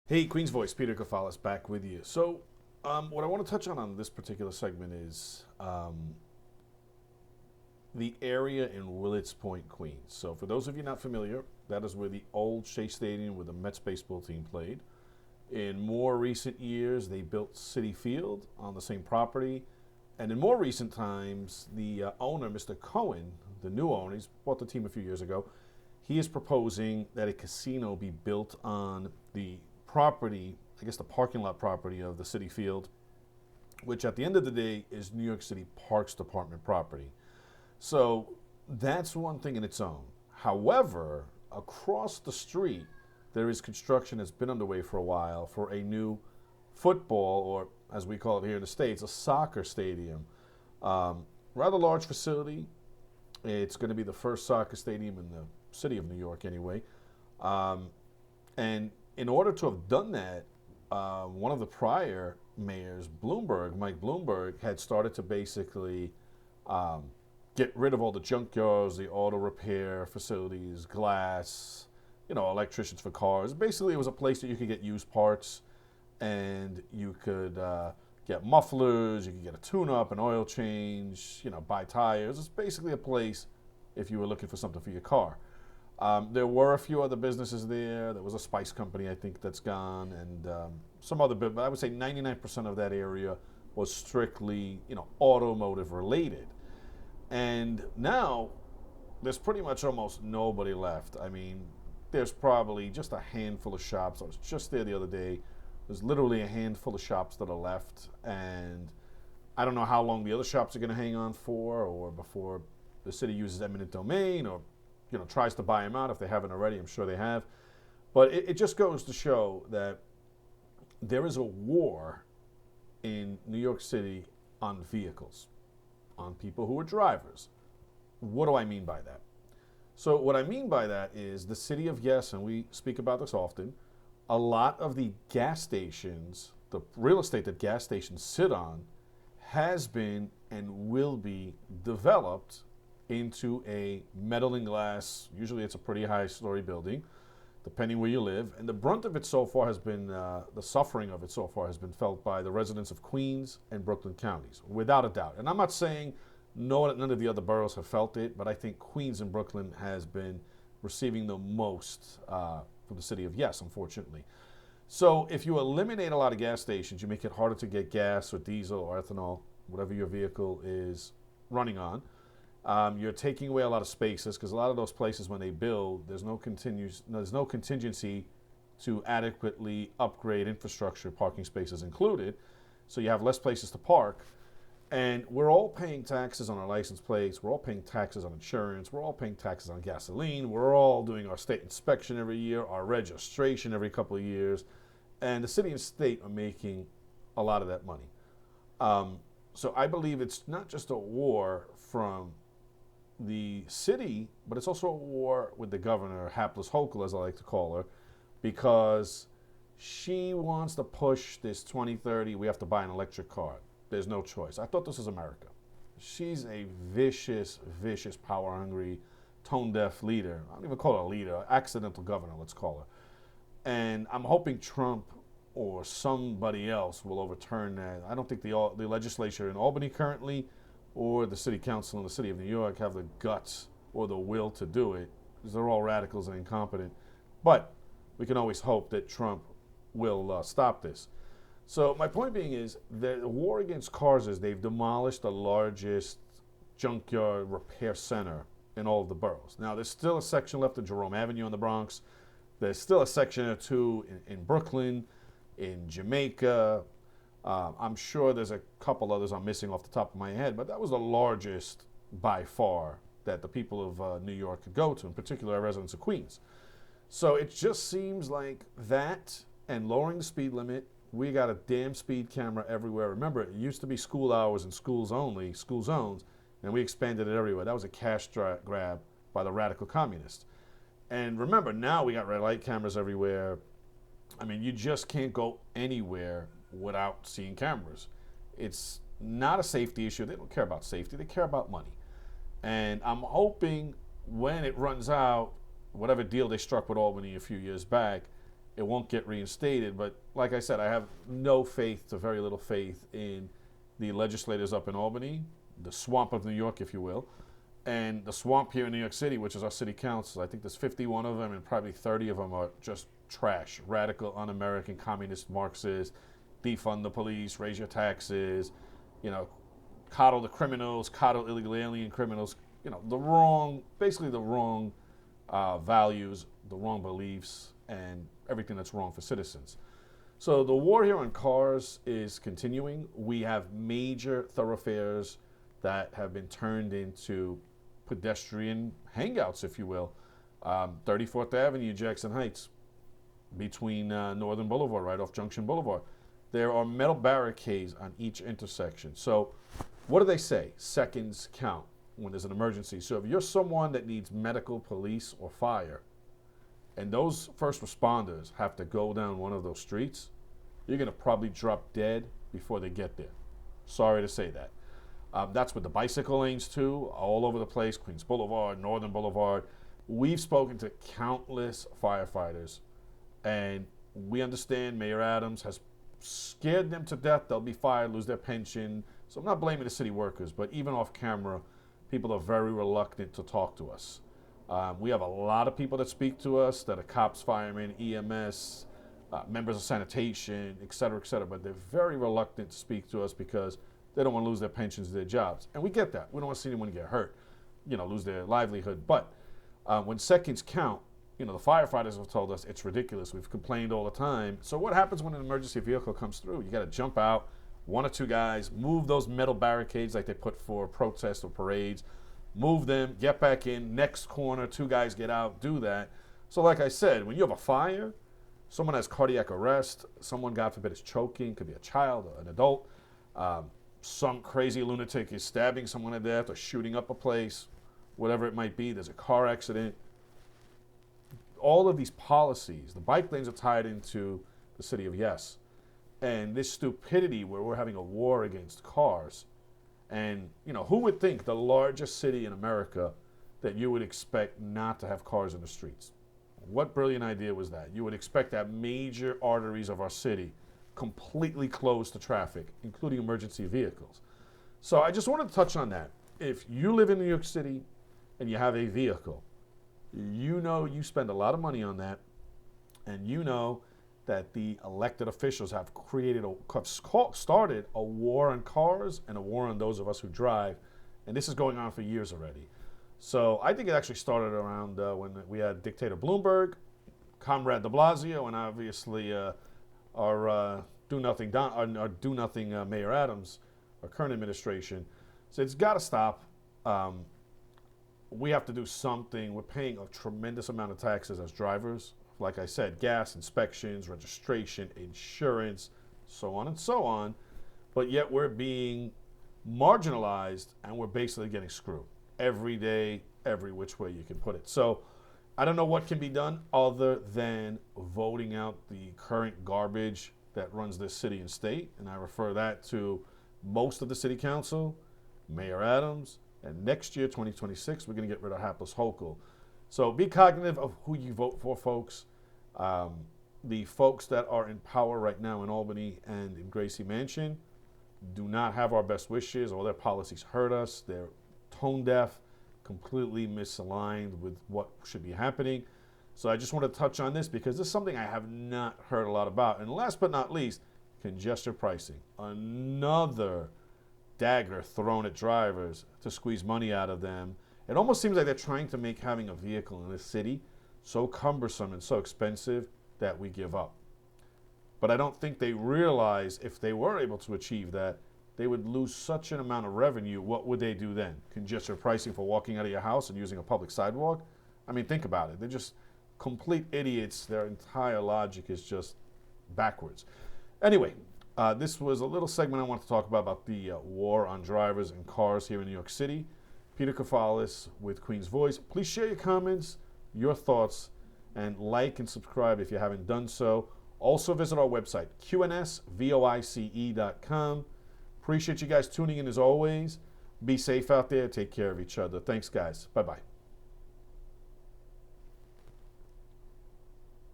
Hey, Queen's Voice, Peter Kefalas back with you. What I want to touch on this particular segment is the area in Willets Point, Queens. So, for those of you not familiar, that is where the old Shea Stadium where the Mets baseball team played. In more recent years, they built Citi Field on the same property. And in more recent times, the owner, Mr. Cohen, the new owner, he's bought the team a few years ago, he is proposing that a casino be built on the property, I guess the parking lot property of the Citi Field, which at the end of the day is New York City Parks Department property. So that's one thing in its own. However, across the street, there is construction that's been underway for a while for a new football, or as we call it here in the States, a soccer stadium. Rather large facility. It's going to be the first soccer stadium in the city of New York, anyway. And in order to have done that, one of the prior mayors, Mike Bloomberg, had started to basically get rid of all the junkyards, the auto repair facilities, glass, electricians for cars. Basically, it was a place that you could get used parts, and you could get mufflers, you could get a tune-up, an oil change, buy tires. It's basically a place if you were looking for something for your car. There were a few other businesses there. There was a spice company, I think, that's gone, and some other bit. But I would say 99% of that area was strictly, automotive related. And now there's pretty much almost nobody left. I mean, there's probably just a handful of shops. I was just there the other day. There's literally a handful of shops that are left, and I don't know how long the other shops are going to hang on for, or before the city uses eminent domain, or tries to buy them out if they haven't already. I'm sure they have. But it just goes to show that there is a war in New York City on vehicles, on people who are drivers. What do I mean by that? So what I mean by that is the city of Yes, and we speak about this often, a lot of the gas stations, the real estate that gas stations sit on, has been and will be developed into a metal and glass. Usually it's a pretty high story building, depending where you live. And the brunt of it so far has been, the suffering of it so far has been felt by the residents of Queens and Brooklyn counties, without a doubt. And I'm not saying none of the other boroughs have felt it, but I think Queens and Brooklyn has been receiving the most from the city of Yes, unfortunately. So if you eliminate a lot of gas stations, you make it harder to get gas or diesel or ethanol, whatever your vehicle is running on. You're taking away a lot of spaces, because a lot of those places, when they build, there's no contingency to adequately upgrade infrastructure, parking spaces included. So you have less places to park. And we're all paying taxes on our license plates. We're all paying taxes on insurance. We're all paying taxes on gasoline. We're all doing our state inspection every year, our registration every couple of years. And the city and state are making a lot of that money. So I believe it's not just a war from the city, but it's also a war with the governor, Hapless Hochul, as I like to call her, because she wants to push this 2030, we have to buy an electric car. There's no choice. I thought this was America. She's a vicious, power-hungry, tone-deaf leader. I don't even call her a leader, accidental governor, let's call her. And I'm hoping Trump or somebody else will overturn that. I don't think the legislature in Albany currently, or the city council in the city of New York, have the guts or the will to do it, because they're all radicals and incompetent. But we can always hope that Trump will stop this. So my point being is the war against cars is they've demolished the largest junkyard repair center in all of the boroughs. Now, there's still a section left of Jerome Avenue in the Bronx. There's still a section or two in Brooklyn, in Jamaica. I'm sure there's a couple others I'm missing off the top of my head, but that was the largest by far that the people of New York could go to, in particular our residents of Queens. So it just seems like that and lowering the speed limit. We got a damn speed camera everywhere. Remember, it used to be school hours and schools only, school zones, and we expanded it everywhere. That was a cash grab by the radical communists. And remember, now we got red light cameras everywhere. I mean, you just can't go anywhere without seeing cameras. It's not a safety issue. They don't care about safety. They care about money. And I'm hoping when it runs out, whatever deal they struck with Albany a few years back, it won't get reinstated. But like I said, I have no faith to very little faith in the legislators up in Albany, the swamp of New York, if you will, and the swamp here in New York City, which is our city council. I think there's 51 of them, and probably 30 of them are just trash, radical, un-American, communist, Marxist, defund the police, raise your taxes, coddle the criminals, coddle illegal alien criminals, basically the wrong values, the wrong beliefs, and everything that's wrong for citizens. So the war here on cars is continuing. We have major thoroughfares that have been turned into pedestrian hangouts, if you will. 34th Avenue, Jackson Heights, between Northern Boulevard, right off Junction Boulevard. There are metal barricades on each intersection. So what do they say? Seconds count when there's an emergency. So if you're someone that needs medical, police, or fire, and those first responders have to go down one of those streets, you're going to probably drop dead before they get there. Sorry to say that. That's with the bicycle lanes too, all over the place, Queens Boulevard, Northern Boulevard. We've spoken to countless firefighters, and we understand Mayor Adams has scared them to death. They'll be fired, lose their pension. So I'm not blaming the city workers, but even off camera, people are very reluctant to talk to us. We have a lot of people that speak to us that are cops, firemen, EMS, members of sanitation, et cetera, but they're very reluctant to speak to us because they don't want to lose their pensions, their jobs. And we get that. We don't want to see anyone get hurt, lose their livelihood. But when seconds count, the firefighters have told us it's ridiculous. We've complained all the time. So what happens when an emergency vehicle comes through? You got to jump out, one or two guys, move those metal barricades like they put for protests or parades, move them, get back in, next corner, two guys get out, do that. So like I said, when you have a fire, someone has cardiac arrest, someone, God forbid, is choking, could be a child or an adult, some crazy lunatic is stabbing someone to death or shooting up a place, whatever it might be, there's a car accident. All of these policies, the bike lanes are tied into the city of Yes. And this stupidity where we're having a war against cars. And, who would think the largest city in America that you would expect not to have cars in the streets? What brilliant idea was that? You would expect that major arteries of our city completely closed to traffic, including emergency vehicles. So I just wanted to touch on that. If you live in New York City and you have a vehicle, you spend a lot of money on that, and that the elected officials have started a war on cars and a war on those of us who drive, and this is going on for years already. So I think it actually started around when we had dictator Bloomberg, Comrade de Blasio, and obviously our do-nothing Mayor Adams, our current administration. So it's got to stop. We have to do something. We're paying a tremendous amount of taxes as drivers. Like I said, gas, inspections, registration, insurance, so on and so on. But yet we're being marginalized and we're basically getting screwed every day, every which way you can put it. So I don't know what can be done other than voting out the current garbage that runs this city and state. And I refer that to most of the city council, Mayor Adams, and next year, 2026, we're going to get rid of hapless Hochul. So be cognitive of who you vote for, folks. The folks that are in power right now in Albany and in Gracie Mansion do not have our best wishes. All their policies hurt us. They're tone deaf, completely misaligned with what should be happening. So I just want to touch on this because this is something I have not heard a lot about. And last but not least, congestion pricing. Another dagger thrown at drivers to squeeze money out of them. It almost seems like they're trying to make having a vehicle in this city so cumbersome and so expensive that we give up. But I don't think they realize if they were able to achieve that, they would lose such an amount of revenue. What would they do then? Congestion pricing for walking out of your house and using a public sidewalk? I mean, think about it. They're just complete idiots. Their entire logic is just backwards. Anyway, this was a little segment I wanted to talk about the war on drivers and cars here in New York City. Peter Kefalas with Queen's Voice. Please share your comments, your thoughts, and like and subscribe if you haven't done so. Also visit our website, qnsvoice.com. Appreciate you guys tuning in as always. Be safe out there. Take care of each other. Thanks, guys. Bye-bye.